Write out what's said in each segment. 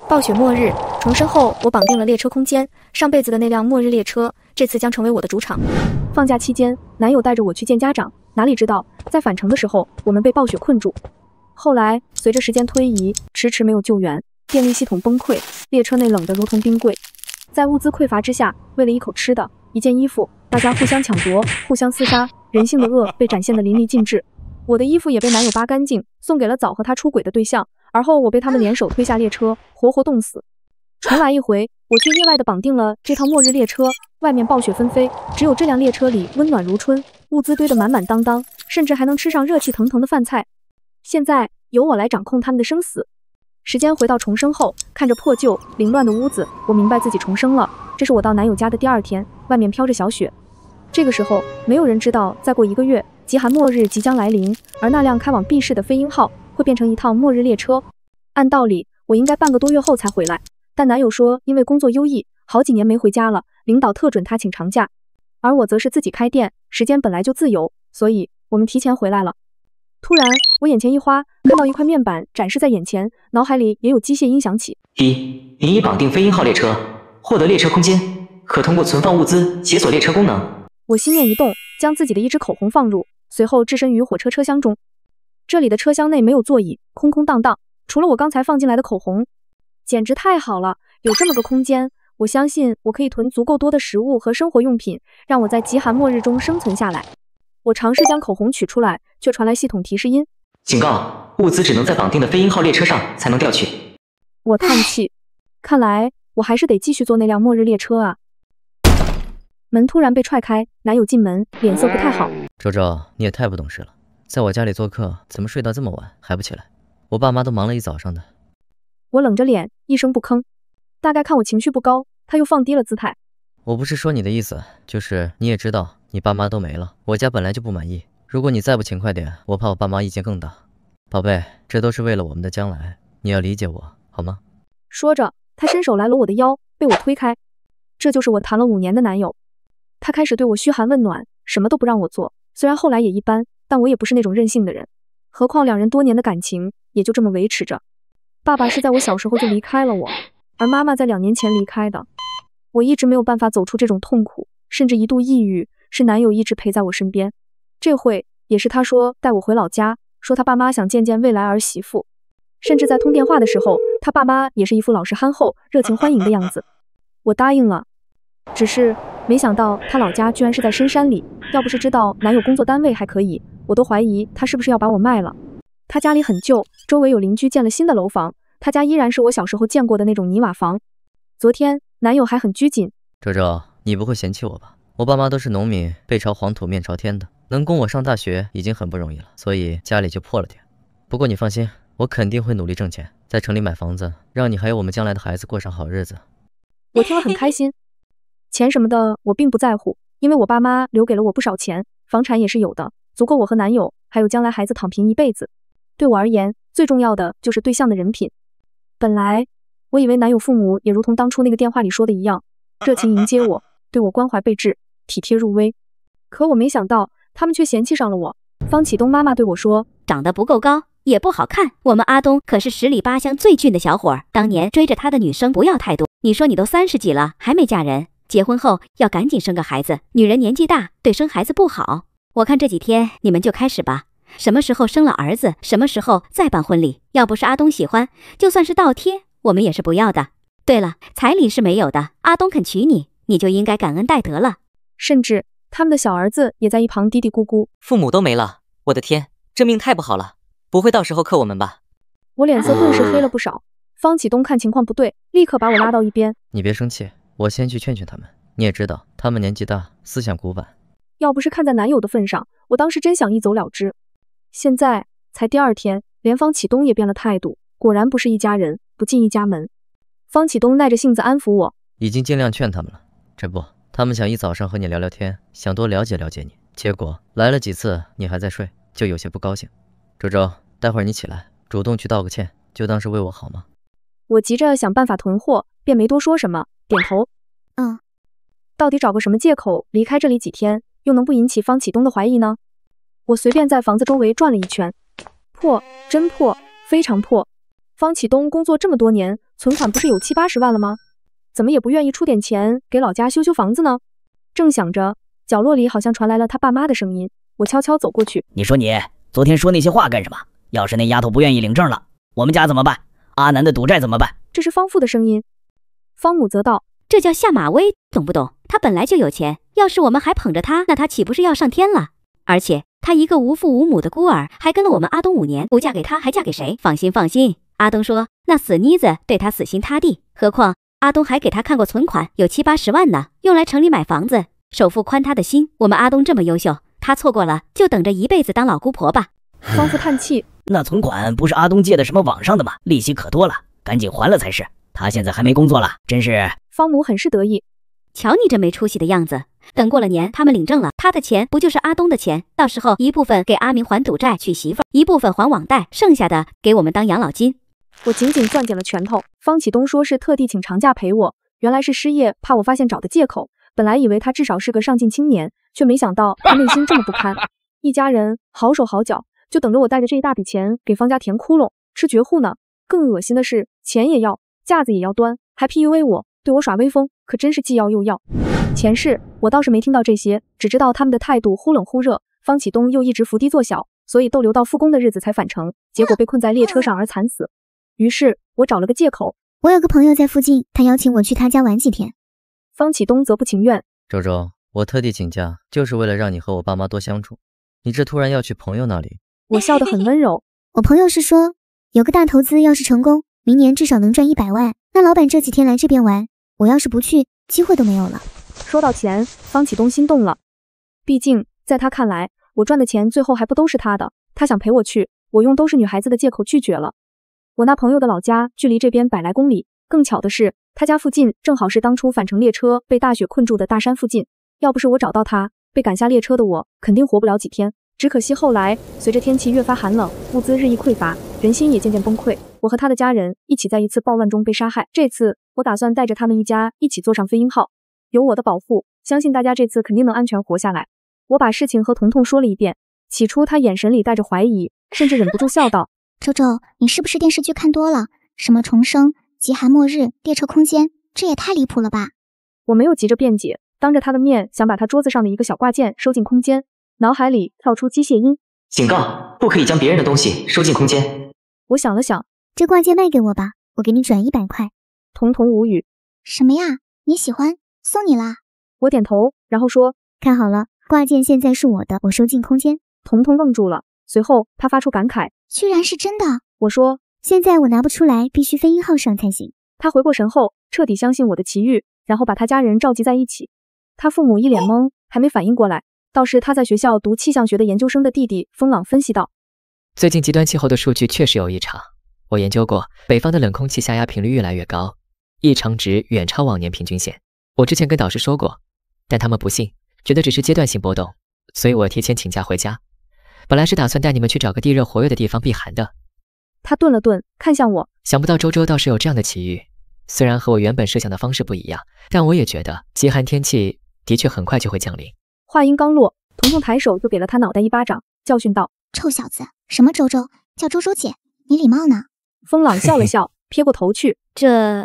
暴雪末日重生後，我綁定了列車空間，上輩子的那輛末日列車，這次將成為我的主場。放假期間，男友帶着我去見家長，哪裡知道在返程的時候，我們被暴雪困住。後來隨着時間推移，遲遲沒有救援，電力系統崩潰，列車內冷得如同冰櫃。在物資匱乏之下，為了一口吃的、一件衣服，大家互相搶奪，互相廝殺，人性的惡被展現得淋漓盡致。我的衣服也被男友扒乾淨，送給了早和他出軌的對象，而後我被他們聯手推下列車，活活凍死。重來一回，我卻意外地綁定了這趟末日列車，外面暴雪紛飛，只有這輛列車裡溫暖如春，物資堆得滿滿當當，甚至還能吃上熱氣騰腾的飯菜。現在由我來掌控他們的生死。時間回到重生後，看着破舊凌亂的屋子，我明白自己重生了。這是我到男友家的第2天，外面飄着小雪。這個時候，沒有人知道再過1個月，極寒末日即將來臨，而那輛開往 B 市的飛鷹號會變成一趟末日列車。按道理，我應該半個多月後才回來，但男友說因為工作優異，好幾年沒回家了，領導特准他請長假。而我則是自己開店，時間本來就自由，所以我們提前回來了。突然，我眼前一花，看到一塊面板展示在眼前，腦海裡也有機械音響起。您已綁定飛鷹號列車，獲得列車空間，可通過存放物資解鎖列車功能。我心念一動，將自己的一支口紅放入，隨後置身於火車車廂中。這裡的車廂內沒有座椅，空空蕩蕩，除了我剛才放進來的口紅。簡直太好了，有這麼個空間，我相信我可以囤足夠多的食物和生活用品，讓我在極寒末日中生存下来。我嘗試將口紅取出來，卻傳來系統提示音：警告，物資只能在綁定的飛鷹號列車上才能調取。我嘆氣，看來我還是得繼續坐那輛末日列車啊。門突然被踹開，男友進門，臉色不太好。周周，你也太不懂事了，在我家裡做客，怎麼睡到這麼晚還不起來？我爸媽都忙了一早上的。我冷着臉，一聲不吭。大概看我情緒不高，他又放低了姿態。我不是說你的意思，就是你也知道，你爸媽都没了，我家本来就不滿意。如果你再不勤快點，我怕我爸媽意見更大。寶貝，這都是為了我們的將來，你要理解我，好嗎？說着，他伸手來摟我的腰，被我推開。這就是我談了5年的男友。他開始對我噓寒問暖，什麼都不讓我做。雖然後來也一般，但我也不是那種任性的人。何況2人多年的感情也就這麼維持着。爸爸是在我小時候就離開了我，而媽媽在2年前離開的。我一直沒有辦法走出這種痛苦，甚至一度抑鬱，是男友一直陪在我身邊。這回也是他說帶我回老家，說他爸媽想見見未來兒媳婦。甚至在通電話的時候，他爸媽也是一副老實憨厚、熱情歡迎的樣子。我答應了，只是沒想到他老家居然是在深山裡，要不是知道男友工作單位還可以，我都懷疑他是不是要把我賣了。他家裡很舊，周圍有鄰居建了新的樓房，他家依然是我小時候見過的那種泥瓦房。昨天男友還很拘謹。周周，你不會嫌棄我吧？我爸媽都是農民，背朝黄土面朝天的，能供我上大學已經很不容易了，所以家裡就破了點。不過你放心，我肯定会努力掙錢，在城裡買房子，讓你還有我們將來的孩子過上好日子。我聽了很開心。錢什麼的我並不在乎，因為我爸媽留給了我不少錢，房產也是有的，足夠我和男友還有將來孩子躺平一輩子。對我而言，最重要的就是對象的人品。本來我以為男友父母也如同當初那個電話裡說的一樣，熱情迎接我，對我關懷備至，體貼入微。可我沒想到，他們卻嫌棄上了我。方啟東媽媽對我說：長得不夠高，也不好看。我們阿東可是10里8鄉最俊的小伙兒，當年追着他的女生不要太多。你說你都30幾了，還沒嫁人，結婚後要趕緊生個孩子。女人年紀大，對生孩子不好。我看這幾天你們就開始吧，什麼時候生了兒子，什麼時候再辦婚禮。要不是阿東喜歡，就算是倒貼，我們也是不要的。对了，彩禮是沒有的，阿東肯娶你，你就應該感恩戴德了。甚至他们的小兒子也在一旁嘀嘀咕咕：父母都沒了，我的天，這命太不好了，不會到時候克我們吧？我臉色頓時黑了不少。方啟東看情況不對，立刻把我拉到一邊：你別生氣，我先去勸勸他們。你也知道，他們年紀大，思想古板。要不是看在男友的份上，我當時真想一走了之。現在才第2天，連方啟東也變了態度，果然不是一家人，不進一家門。方啟東耐着性子安撫我：已經盡量勸他們了，這不，他們想一早上和你聊聊天，想多了解了解你，結果來了幾次你還在睡，就有些不高興。周周，待會兒你起來，主動去道個歉，就當是為我好嗎？我急着想辦法囤貨，便沒多說什麼，點頭。到底找個什麼借口離開這裡幾天，又能不引起方啟東的懷疑呢？我隨便在房子周圍轉了一圈，破，真破，非常破。方啟東工作這麼多年，存款不是有70-80萬了嗎？怎麼也不願意出點錢給老家修修房子呢？正想着，角落裡好像傳來了他爸媽的聲音，我悄悄走過去。你說你昨天說那些話幹什麼？要是那丫頭不願意領證了，我們家怎麼辦？阿南的賭債怎麼辦？這是方父的聲音。方母則道：這叫下馬威，懂不懂？他本來就有錢，要是我們還捧着他，那他豈不是要上天了？而且他一個無父無母的孤兒，還跟了我們阿東5年，不嫁給他還嫁給誰？放心放心，阿東說那死妮子對他死心塌地，何況阿東還給他看過存款，有70-80萬呢，用來城裡買房子，首付寬他的心。我們阿東這麼優秀，他錯過了就等着一輩子當老姑婆吧。方父嘆氣：那存款不是阿東借的什麼網上的嗎？利息可多了，趕緊還了才是。他現在還沒工作了，真是……方母很是得意。瞧你這沒出息的樣子，等過了年他們領證了，他的錢不就是阿東的錢？到時候一部分給阿明還賭債娶媳婦兒，一部分還網貸，剩下的給我們當養老金。我緊緊攥緊了拳頭。方啟東說是特地請長假陪我，原來是失業怕我發現找的借口。本來以為他至少是個上進青年，卻沒想到他內心這麼不堪。一家人好手好腳，就等着我帶着這一大筆錢給方家填窟窿吃絕戶呢。更惡心的是，錢也要，架子也要端，還 PUA 我，對我耍威風，可真是既要又要。前世我倒是沒聽到這些，只知道他們的態度忽冷忽熱。方啟東又一直伏低作小，所以逗留到復工的日子才返程，結果被困在列車上而慘死。於是我找了個借口，我有個朋友在附近，他邀請我去他家玩幾天。方啟東則不情願。周周，我特地請假，就是為了讓你和我爸媽多相處。你這突然要去朋友那裡？我笑得很溫柔。我朋友是說，有個大投資要是成功，明年至少能賺100萬。那老闆這幾天來這邊玩，我要是不去，機會都沒有了。說到錢，方啟東心動了。畢竟在他看來，我賺的錢最後還不都是他的。他想陪我去，我用都是女孩子的借口拒絕了。我那朋友的老家距離這邊100來公里，更巧的是，他家附近正好是當初返程列車被大雪困住的大山附近。要不是我找到他，被趕下列車的我肯定活不了幾天。只可惜後來隨着天氣越發寒冷，物資日益匱乏，人心也漸漸崩溃。我和他的家人一起在一次暴亂中被殺害。這次我打算帶着他們一家一起坐上飛鷹號，有我的保護，相信大家這次肯定能安全活下來。我把事情和彤彤說了一遍，起初他眼神裡帶着懷疑，甚至忍不住笑道：周周，你是不是電視劇看多了？什麼重生、極寒末日、列車空間，這也太離譜了吧！我没有急着辯解，當着他的面想把他桌子上的一個小掛件收進空間，腦海裡跳出機械音：警告，不可以將別人的東西收進空間。我想了想，這掛件賣給我吧，我給你轉100塊。彤彤無語：什麼呀？你喜歡，送你啦。我點頭，然後說：看好了，掛件現在是我的，我收進空間。彤彤愣住了，隨後他發出感慨：居然是真的。我說：現在我拿不出來，必須飛鷹號上才行。他回過神後，徹底相信我的奇遇，然後把他家人召集在一起。他父母一臉懵，還沒反應過來。倒是他在學校讀氣象學的研究生的弟弟風朗分析道：最近極端氣候的數據確實有異常，我研究過，北方的冷空氣下壓頻率越來越高，異常值遠超往年平均線。我之前跟導師說過，但他們不信，覺得只是階段性波動，所以我提前請假回家。本來是打算帶你們去找個地熱活躍的地方避寒的。他頓了頓，看向我，想不到周周倒是有這樣的奇遇，雖然和我原本設想的方式不一樣，但我也覺得極寒天氣的確很快就會降臨。話音剛落，彤彤抬手就給了他腦袋一巴掌，教訓道：臭小子，什麼周周，叫周周姐，你禮貌呢？風朗笑了笑，撇過頭去。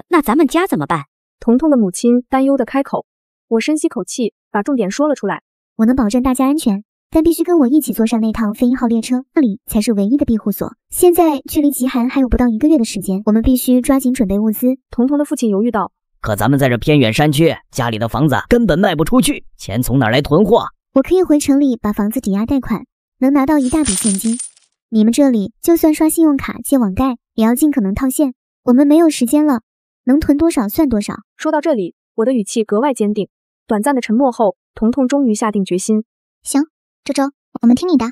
那咱們家怎麼辦？彤彤的母親擔憂地開口。我深吸口氣，把重點說了出來。我能保證大家安全，但必須跟我一起坐上那趟飞鷹號列車，那裡才是唯一的庇護所。現在距離極寒還有不到1個月的時間，我們必須抓緊準備物資。彤彤的父親猶豫道：可咱們在這偏遠山區，家裡的房子根本賣不出去，錢從哪兒來囤貨？我可以回城裡把房子抵押貸款，能拿到一大筆現金。你們這裡就算刷信用卡借網貸，也要盡可能套現。我們沒有時間了，能囤多少算多少。說到這裡，我的語氣格外堅定。短暫的沉默後，彤彤終於下定決心：行，周周，我們聽你的。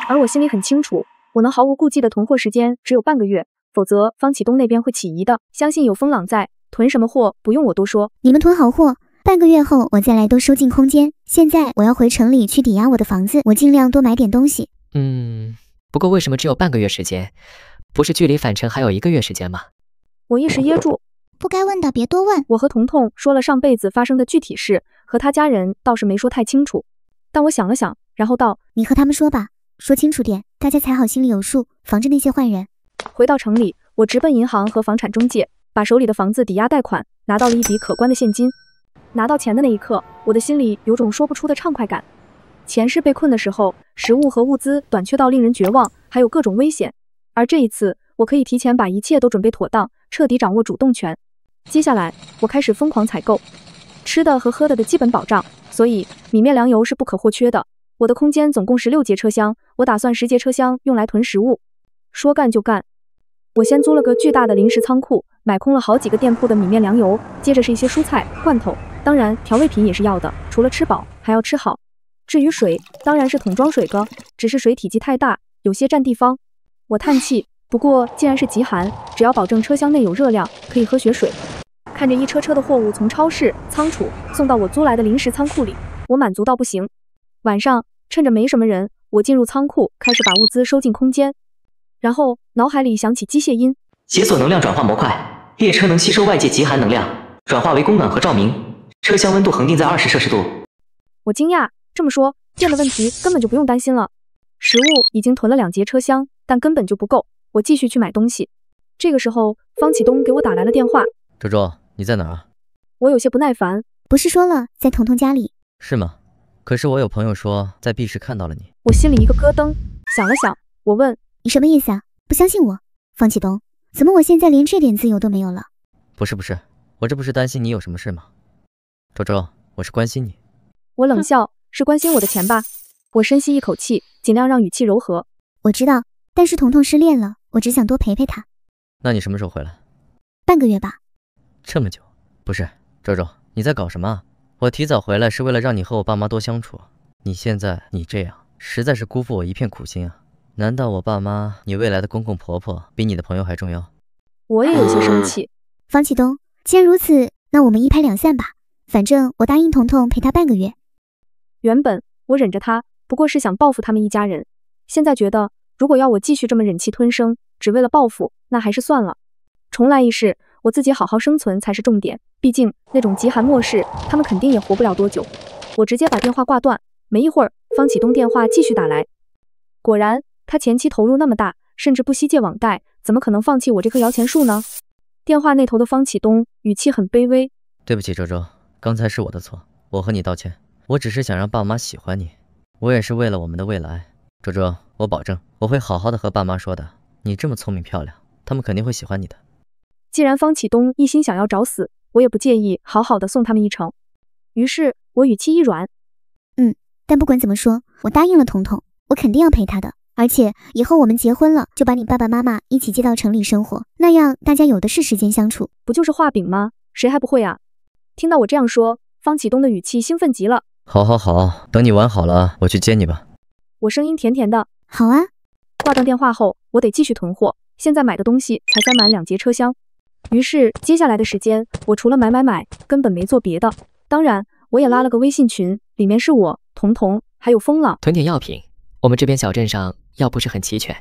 而我心裡很清楚，我能毫無顧忌的囤貨時間只有半個月，否則方啟東那邊會起疑的。相信有風朗在，囤什麼貨不用我多說。你們囤好貨，半個月後我再來都收進空間。現在我要回城裡去抵押我的房子，我盡量多買點東西。不過為什麼只有半個月時間？不是距離返程還有1個月時間嗎？我一時噎住。不該問的別多問。我和彤彤說了上輩子發生的具體事，和他家人倒是沒說太清楚。但我想了想，然後道：你和他們說吧，說清楚點，大家才好心裡有數，防着那些壞人。回到城裡，我直奔銀行和房產中介。把手裡的房子抵押貸款，拿到了一筆可觀的現金。拿到錢的那一刻，我的心裡有種說不出的暢快感。前世被困的時候，食物和物資短缺到令人絕望，還有各種危險。而這一次，我可以提前把一切都準備妥當，徹底掌握主動權。接下來，我開始瘋狂採購吃的和喝的基本保障，所以米面糧油是不可或缺的。我的空間總共16节車廂，我打算10節車廂用來囤食物。說幹就幹，我先租了個巨大的臨時倉庫，買空了好幾個店鋪的米面糧油，接着是一些蔬菜、罐頭，當然調味品也是要的，除了吃飽，還要吃好。至於水，當然是桶裝水個，只是水體積太大，有些占地方。我嘆氣，不過既然是極寒，只要保證車廂內有熱量，可以喝雪水。看着一車車的貨物從超市、倉儲送到我租来的臨時倉庫裡，我滿足到不行。晚上趁着沒什麼人，我進入倉庫，開始把物資收進空間。然後腦海裡響起機械音：解鎖能量轉化模塊，列車能吸收外界極寒能量，轉化為供暖和照明，車廂溫度恆定在20攝氏度。我驚訝，這麼說，電的問題根本就不用擔心了。食物已經囤了2節車廂，但根本就不夠。我繼續去買東西。這個時候，方啟東給我打來了電話。周周，你在哪兒？我有些不耐煩。不是說了在彤彤家裡？是吗？可是我有朋友說在 B 市看到了你。我心裡一個咯噔，想了想，我問：你什麼意思啊？不相信我？方啟東，怎麼我現在連這點自由都沒有了？不是，我这不是擔心你有什麼事嗎？周周，我是關心你。我冷笑，是關心我的錢吧？我深吸一口氣，盡量讓語氣柔和。我知道，但是彤彤失戀了，我只想多陪陪她。那你什麼時候回來？半個月吧。這麼久？不是，周周，你在搞什麼？我提早回來是為了讓你和我爸媽多相處。你現在這樣，實在是辜負我一片苦心啊！難道我爸媽，你未來的公公婆婆比你的朋友還重要？我也有些生氣。方啟東，既然如此，那我們一拍兩散吧。反正我答應彤彤陪她半個月。原本我忍着他，不過是想報復他們一家人。現在覺得，如果要我繼續這麼忍氣吞聲，只為了報復，那還是算了。重來一世，我自己好好生存才是重點。畢竟那種極寒末世，他們肯定也活不了多久。我直接把電話掛斷。沒一會兒，方啟東電話繼續打來。果然，他前期投入那麼大，甚至不惜借網貸，怎麼可能放棄我這棵搖錢樹呢？電話那頭的方啟東語氣很卑微：對不起，周周，剛才是我的錯，我和你道歉。我只是想讓爸媽喜歡你，我也是為了我們的未來。周周，我保證我會好好的和爸媽說的。你這麼聰明漂亮，他們肯定會喜歡你的。既然方啟東一心想要找死，我也不介意好好的送他們一程。於是我語氣一軟：但不管怎麼說，我答應了彤彤，我肯定要陪她的。而且以後我們結婚了，就把你爸爸媽媽一起接到城裡生活，那樣大家有的是時間相處。不就是畫餅嗎？誰還不會啊？聽到我這樣說，方啟東的語氣興奮極了。好，等你玩好了，我去接你吧。我聲音甜甜的。好啊。掛斷電話後，我得繼續囤貨，現在買的東西才塞滿2節車廂。於是接下來的時間，我除了買，根本沒做別的。當然，我也拉了個微信群，裡面是我、彤彤還有瘋了。囤點藥品，我們這邊小鎮上藥不是很齊全。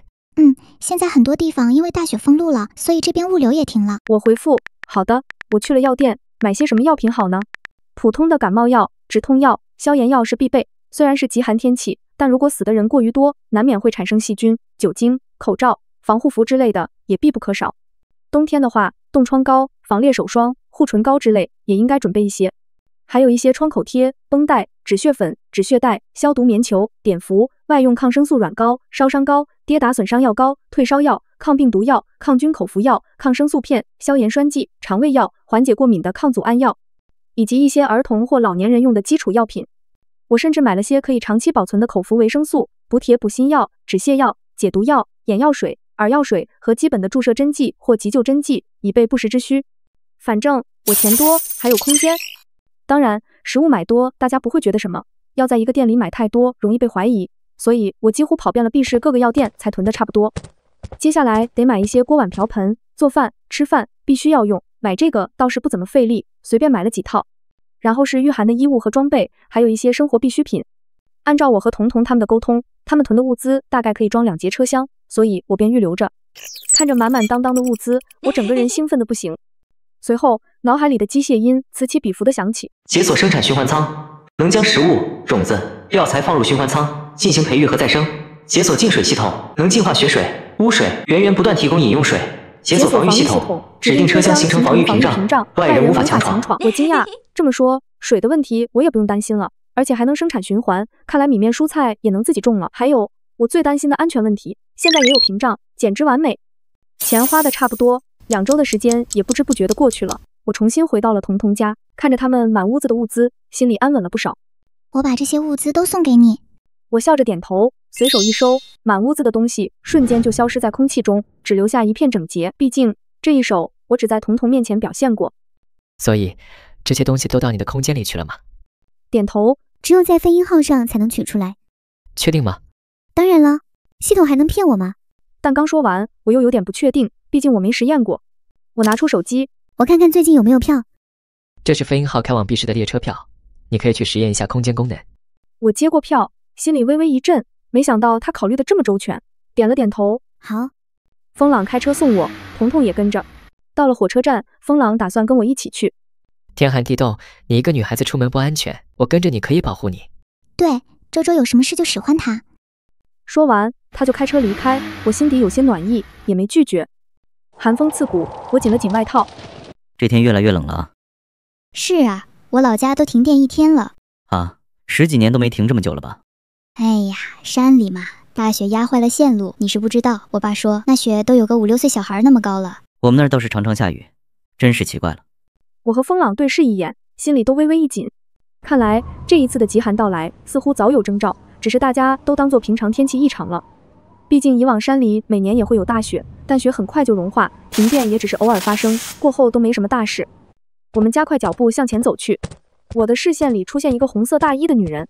現在很多地方因為大雪封路了，所以這邊物流也停了。我回復：好的。我去了藥店，買些什麼藥品好呢？普通的感冒藥、止痛藥、消炎藥是必備。雖然是極寒天氣，但如果死的人過於多，難免會產生細菌。酒精、口罩、防護服之類的也必不可少。冬天的話，凍瘡膏、防裂手霜、護唇膏之類也應該準備一些。還有一些創口貼、繃帶、止血粉、止血帶、消毒棉球、碘伏、外用抗生素軟膏、燒傷膏、跌打損傷藥膏、退燒藥、抗病毒藥、抗菌口服藥、抗生素片、消炎栓劑、腸胃藥、緩解過敏的抗组胺藥，以及一些兒童或老年人用的基礎藥品。我甚至買了些可以長期保存的口服維生素、補鐵補鋅藥、止瀉藥、解毒藥、眼藥水、耳藥水和基本的注射針劑或急救針劑，以備不時之需。反正我錢多，還有空間。當然，食物買多，大家不會覺得什麼。要在一個店裡買太多，容易被懷疑，所以我幾乎跑遍了 B 市各個藥店，才囤得差不多。接下來得買一些鍋碗瓢盆，做飯、吃飯必須要用，買這個倒是不怎麼費力，隨便買了幾套。然後是御寒的衣物和裝備，還有一些生活必需品。按照我和彤彤他們的溝通，他們囤的物資大概可以装2節車廂，所以我便預留着。看着滿滿當當的物資，我整個人興奮的不行。隨後，腦海裡的機械音此起彼伏的響起：解鎖生產循環艙，能將食物、種子、藥材放入循環艙進行培育和再生。解鎖净水系統，能净化雪水、污水，源源不斷提供飲用水。解鎖防禦系統，指定車廂形成防禦屏障，外人无法強闖。我驚訝，這麼說，水的問題我也不用擔心了，而且還能生產循環。看來米面蔬菜也能自己種了。還有，我最擔心的安全問題，現在也有屏障，簡直完美。錢花的差不多，2周的時間也不知不覺的過去了。我重新回到了彤彤家，看着他們滿屋子的物資，心裡安穩了不少。我把这些物資都送給你。我笑着點頭，隨手一收，滿屋子的東西瞬間就消失在空氣中，只留下一片整潔。畢竟這一手我只在彤彤面前表現過。所以這些東西都到你的空間裡去了嗎？點頭。只有在飛鷹號上才能取出來。確定嗎？當然了，系統還能騙我嗎？但剛說完，我又有點不確定，畢竟我沒實驗過。我拿出手機，我看看最近有沒有票。這是飛鷹號開往 B 市的列車票，你可以去實驗一下空間功能。我接過票，心裡微微一震，沒想到他考慮的這麼周全，點了點頭。好。風朗開車送我，彤彤也跟着。到了火車站，風朗打算跟我一起去。天寒地凍，你一個女孩子出門不安全，我跟着你可以保護你。對，周周有什麼事就使喚他。說完，他就開車離開，我心底有些暖意，也沒拒絕。寒風刺骨，我緊了緊外套。這天越來越冷了啊。是啊，我老家都停電1天了。啊，10幾年都沒停這麼久了吧？哎呀，山裡嘛，大雪壓壞了線路，你是不知道。我爸說那雪都有個5、6歲小孩那麼高了。我們那兒倒是常常下雨，真是奇怪了。我和風朗對視一眼，心裡都微微一緊。看來這一次的極寒到來似乎早有徵兆，只是大家都當作平常天氣異常了。畢竟以往山裡每年也會有大雪，但雪很快就融化，停電也只是偶爾發生，過後都沒什麼大事。我們加快腳步向前走去，我的視線裡出現一個紅色大衣的女人，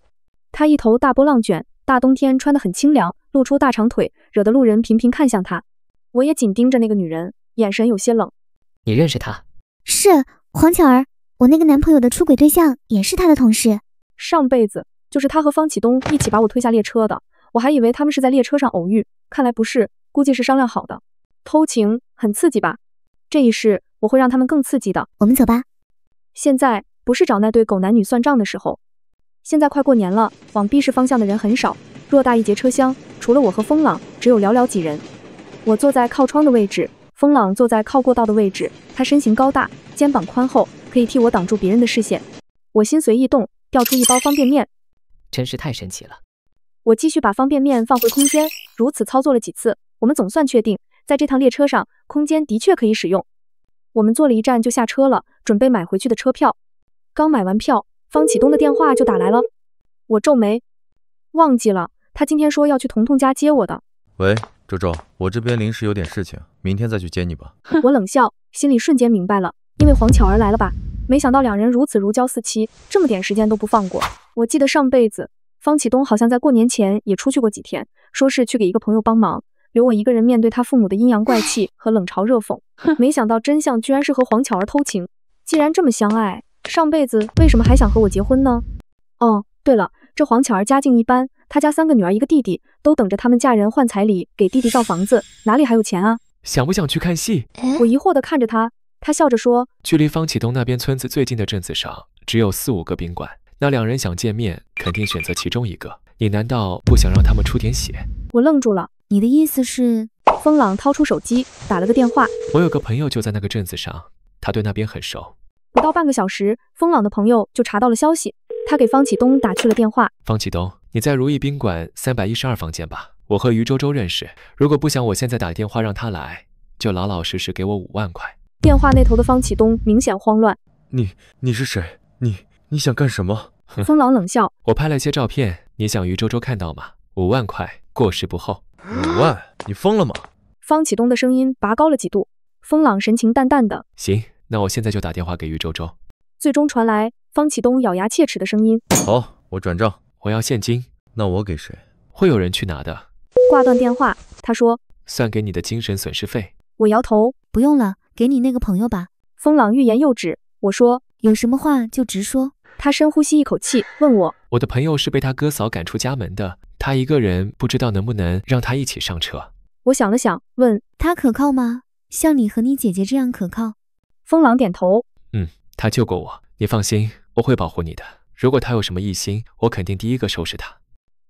她一頭大波浪捲，大冬天穿得很清涼，露出大長腿，惹得路人頻頻看向她。我也緊盯着那個女人，眼神有些冷。你認識她？是黃巧兒，我那個男朋友的出軌對象也是他的同事。上輩子就是他和方啟東一起把我推下列車的，我還以為他們是在列車上偶遇，看來不是，估計是商量好的。偷情很刺激吧？這一世我會讓他們更刺激的。我們走吧。現在不是找那對狗男女算賬的時候。現在快過年了，往 B 市方向的人很少，偌大一節車廂，除了我和風朗，只有寥寥幾人。我坐在靠窗的位置，風朗坐在靠過道的位置，他身形高大，肩膀寬厚，可以替我擋住別人的視線。我心隨意動，調出一包方便麵，真是太神奇了。我繼續把方便麵放回空間，如此操作了幾次，我們總算確定，在這趟列車上，空間的確可以使用。我們坐了一站就下車了，準備買回去的車票。剛買完票，方啟東的電話就打來了。我皺眉，忘記了，他今天說要去彤彤家接我的。喂，周周，我這邊臨時有點事情，明天再去接你吧。我冷笑，心裡瞬間明白了，因為黃巧兒來了吧？沒想到兩人如此如膠似漆，這麼點時間都不放過。我記得上輩子，方啟東好像在過年前也出去過幾天，說是去給一個朋友幫忙，留我一個人面對他父母的陰陽怪氣和冷嘲熱諷。沒想到真相居然是和黃巧兒偷情。既然這麼相愛，上輩子為什麼還想和我結婚呢？哦，對了，這黃巧兒家境一般，她家3個女兒1個弟弟，都等着他們嫁人換彩禮，給弟弟造房子，哪裡還有錢啊？想不想去看戲？我疑惑地看着他，他笑着說，距離方啟東那邊村子最近的鎮子上只有4、5個賓館，那兩人想見面，肯定選擇其中一個。你難道不想讓他們出點血？我愣住了，你的意思是？風朗掏出手機打了個電話，我有個朋友就在那個鎮子上，他對那邊很熟。不到半個小時，風朗的朋友就查到了消息，他給方啟東打去了電話。方啟東，你在如意賓館312房間吧？我和於周周認識，如果不想我現在打電話讓他來，就老老實實給我5萬塊。電話那頭的方啟東明顯慌亂。你是誰？你想幹什麼？風朗冷笑，我拍了些照片，你想於周周看到嗎？5萬塊，過時不候。5萬？你瘋了嗎？方啟東的聲音拔高了幾度，風朗神情淡淡的。行，那我現在就打電話給於周周。最終傳來方啟東咬牙切齒的聲音。好，我轉賬。我要現金。那我給誰？會有人去拿的。掛斷電話，他說，算給你的精神損失費。我搖頭，不用了，給你那個朋友吧。風朗欲言又止，我說，有什麼話就直說。他深呼吸一口氣，問我的朋友是被他哥嫂趕出家門的，他一個人不知道能不能讓他一起上車。我想了想，問他可靠嗎？像你和你姐姐這樣可靠？風朗點頭，他救過我，你放心，我會保護你的。如果他有什麼異心，我肯定第一個收拾他。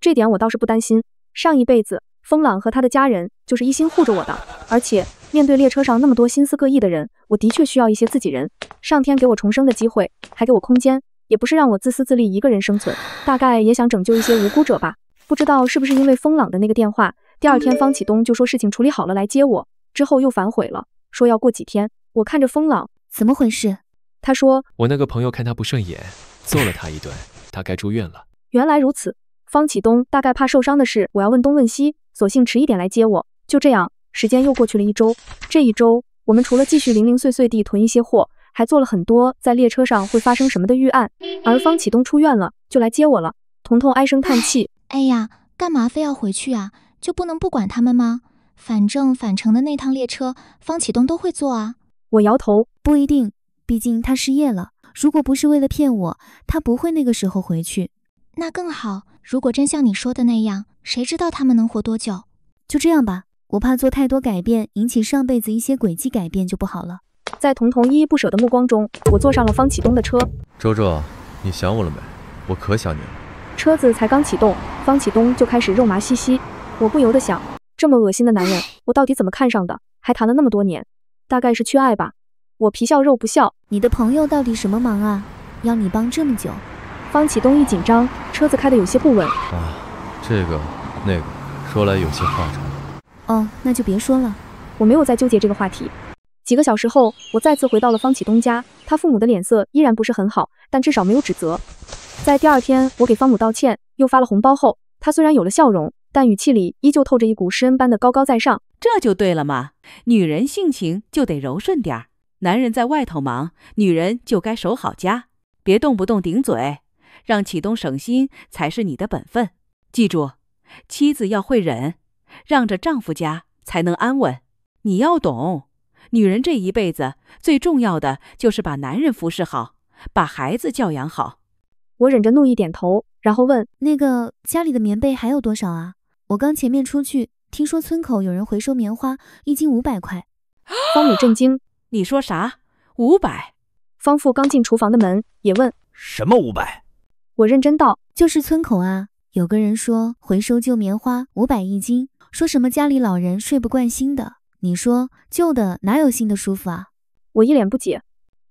這點我倒是不擔心，上一輩子風朗和他的家人就是一心護着我的，而且面对列車上那么多心思各異的人，我的確需要一些自己人。上天給我重生的機會，還給我空間，也不是讓我自私自利一個人生存，大概也想拯救一些無辜者吧。不知道是不是因為風朗的那個電話，第二天方啟東就說事情處理好了來接我，之後又反悔了，說要過幾天。我看着風朗，怎麼回事？他說我那個朋友看他不順眼，揍了他一頓，他該住院了。原來如此，方啟東大概怕受傷的事我要問東問西，索性遲一點來接我。就這樣，時間又過去了1周。這1周，我們除了繼續零零碎碎地囤一些貨，還做了很多在列車上會發生什麼的預案。而方啟東出院了，就來接我了。彤彤唉聲嘆氣：哎呀，幹嘛非要回去啊？就不能不管他們嗎？反正返程的那趟列車，方啟東都會坐啊。我搖頭：不一定，畢竟他失業了。如果不是為了騙我，他不會那個時候回去。那更好，如果真像你說的那樣，誰知道他們能活多久？就這樣吧，我怕做太多改變，引起上輩子一些軌跡改變就不好了。在彤彤依依不捨的目光中，我坐上了方啟東的車。周周，你想我了沒？我可想你了。車子才剛啟動，方啟東就開始肉麻兮兮。我不由得想，這麼惡心的男人，我到底怎麼看上的？還談了那麼多年，大概是缺愛吧。我皮笑肉不笑。你的朋友到底什麼忙啊？要你幫這麼久？方啟東一緊張，車子開得有些不穩。啊，這個那個，說來有些話長。哦，那就別說了。我沒有再糾結這個話題。幾個小時後，我再次回到了方啟東家，他父母的臉色依然不是很好，但至少沒有指責。在第二天，我給方母道歉，又發了紅包後，他雖然有了笑容，但語氣裡依舊透着一股施恩般的高高在上。這就對了嘛，女人性情就得柔順點兒，男人在外頭忙，女人就該守好家，別動不動頂嘴，讓啟東省心才是你的本分。記住，妻子要會忍，讓着丈夫家才能安穩。你要懂，女人這一輩子最重要的就是把男人服侍好，把孩子教養好。我忍着怒意點頭，然後問：那個家裡的棉被還有多少啊？我剛前面出去，聽說村口有人回收棉花，1斤500塊。方母震驚：你說啥？500？方父剛進廚房的門，也問：什麼500？我認真道：就是村口啊，有個人說回收舊棉花500一斤，說什麼家裡老人睡不慣新的。你說舊的哪有新的舒服啊？我一臉不解。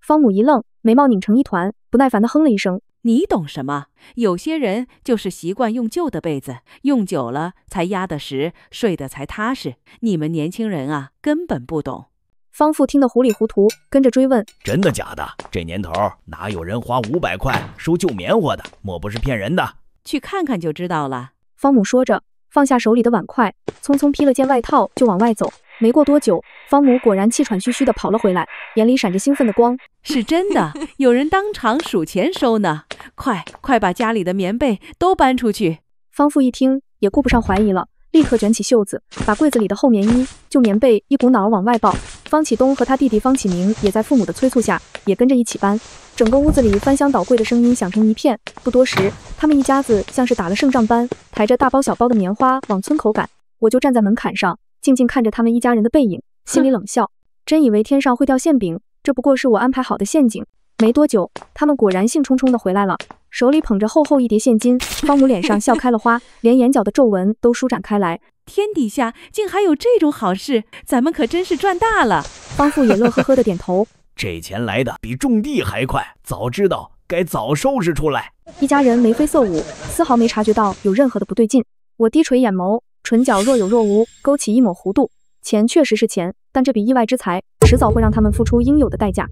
方母一愣，眉毛擰成一團，不耐煩地哼了一聲。你懂什麼？有些人就是習慣用舊的被子，用久了才壓得實，睡得才踏實。你們年輕人啊，根本不懂。方父聽得糊裡糊塗，跟着追問：真的假的？這年頭哪有人花500塊收舊棉花的？莫不是騙人的？去看看就知道了。方母說着，放下手裡的碗筷，匆匆披了件外套就往外走。沒過多久，方母果然氣喘吁吁地跑了回來，眼裡閃着興奮的光。是真的，有人當場數錢收呢！快把家裡的棉被都搬出去。方父一聽，也顧不上懷疑了，立刻捲起袖子，把櫃子裡的厚棉衣、舊棉被一股腦兒往外抱。方啟東和他弟弟方啟明也在父母的催促下，也跟着一起搬。整個屋子裡翻箱倒櫃的聲音響成一片。不多時，他們一家子像是打了勝仗般，抬着大包小包的棉花往村口趕。我就站在門檻上，靜靜看着他們一家人的背影，心裡冷笑，真以為天上會掉餡餅，這不過是我安排好的陷阱。沒多久，他們果然興沖沖地回來了，手裡捧着厚厚一疊現金。方母臉上笑開了花，連眼角的皺紋都舒展開來。天底下竟還有這種好事，咱們可真是賺大了。方父也樂呵呵地點頭，這錢來的比種地還快，早知道該早收拾出來。一家人眉飛色舞，絲毫沒察覺到有任何的不對勁。我低垂眼眸，唇角若有若無，勾起一抹弧度。錢確實是錢，但這筆意外之財，遲早會讓他們付出應有的代價。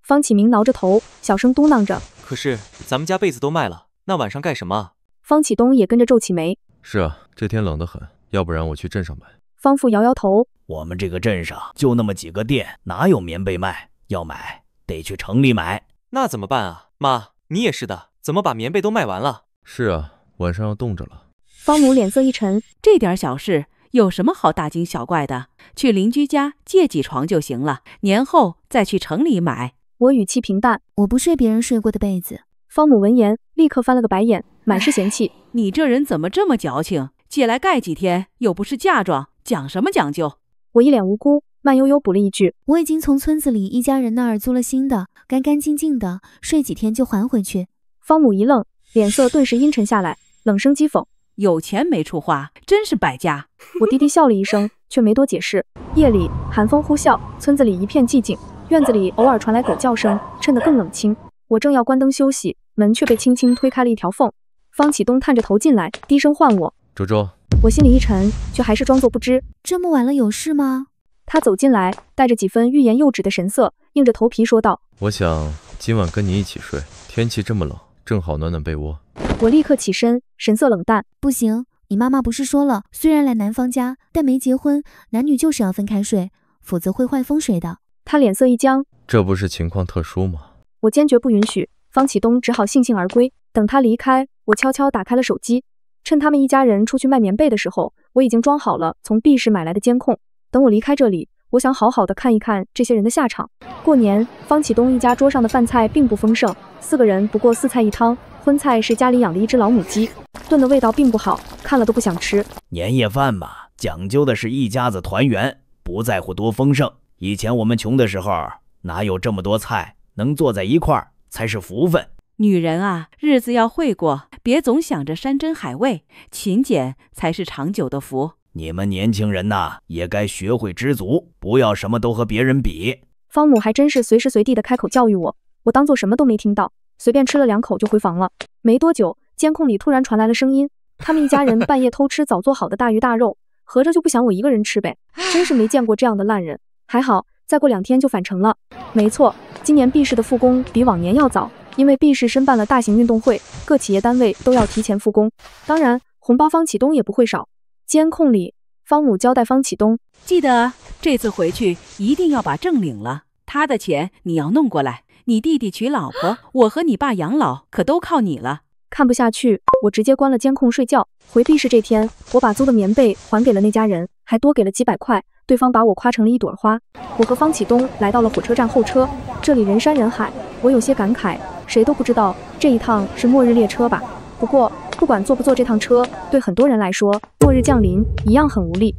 方啟明撓着頭，小聲嘟囔着：可是咱們家被子都賣了，那晚上幹什麼？方啟東也跟着皺起眉。是啊，這天冷得很，要不然我去鎮上買。方父搖搖頭：我們這個鎮上就那麼幾個店，哪有棉被賣？要買得去城裡買。那怎麼辦啊？媽，你也是的，怎麼把棉被都賣完了？是啊，晚上要凍着了。方母臉色一沉：這點小事有什麼好大驚小怪的？去鄰居家借幾床就行了，年後再去城裡買。我語氣平淡：我不睡別人睡過的被子。方母聞言，立刻翻了個白眼，滿是嫌棄：你這人怎麼這麼矯情？借來蓋幾天，又不是嫁妝，講什麼講究？我一臉無辜，慢悠悠補了一句：我已經從村子裡一家人那兒租了新的，乾乾淨淨的，睡幾天就還回去。方母一愣，臉色頓時陰沉下來，冷聲譏諷：有錢沒處花，真是敗家。我低低笑了一聲，卻沒多解釋。夜裡寒風呼嘯，村子裡一片寂靜，院子裡偶爾傳來狗叫聲，襯得更冷清。我正要關燈休息，門卻被輕輕推開了一條縫。方啟東探着頭進來，低聲喚我：“周周。”我心裡一沉，卻還是裝作不知。這麼晚了，有事嗎？他走進來，帶着幾分欲言又止的神色，硬着頭皮說道：“我想今晚跟你一起睡，天氣這麼冷，正好暖暖被窩。”我立刻起身，神色冷淡：“不行，你媽媽不是說了，雖然來男方家，但沒結婚，男女就是要分開睡，否則會壞風水的。”他臉色一僵：“這不是情況特殊嗎？”我堅決不允許，方啟東只好悻悻而歸。等他離開，我悄悄打開了手機，趁他們一家人出去賣棉被的時候，我已經裝好了從 B 市買來的監控。等我離開這裡，我想好好的看一看這些人的下場。過年，方啟東一家桌上的飯菜並不豐盛，4個人不過4菜1湯，荤菜是家裡養的一隻老母雞，燉的味道並不好，看了都不想吃。年夜飯嘛，講究的是一家子團圓，不在乎多豐盛。以前我們窮的時候，哪有這麼多菜，能坐在一塊兒才是福分。女人啊，日子要會過，別總想着山珍海味，勤儉才是長久的福。你們年輕人吶，也該學會知足，不要什麼都和別人比。方母還真是隨時隨地的開口教育我，我當作什麼都沒聽到，隨便吃了2口就回房了。沒多久，監控裡突然傳來了聲音，他們一家人半夜偷吃早做好的大魚大肉，合着就不想我一個人吃唄，真是沒見過這樣的爛人。還好，再過2天就返程了。沒錯，今年 B 市的復工比往年要早，因為 B 市申辦了大型運動會，各企業單位都要提前復工。當然，紅包方啟東也不會少。監控裡，方母交代方啟東：“記得這次回去一定要把證領了，他的錢你要弄過來。你弟弟娶老婆，我和你爸養老可都靠你了。”看不下去，我直接關了監控睡覺。回 B 市這天，我把租的棉被還給了那家人，還多給了幾百塊。對方把我誇成了一朵花。我和方啟東來到了火車站候車，這裡人山人海，我有些感慨，誰都不知道這一趟是末日列車吧。不過，不管坐不坐這趟車，對很多人來說，末日降臨一樣很無力。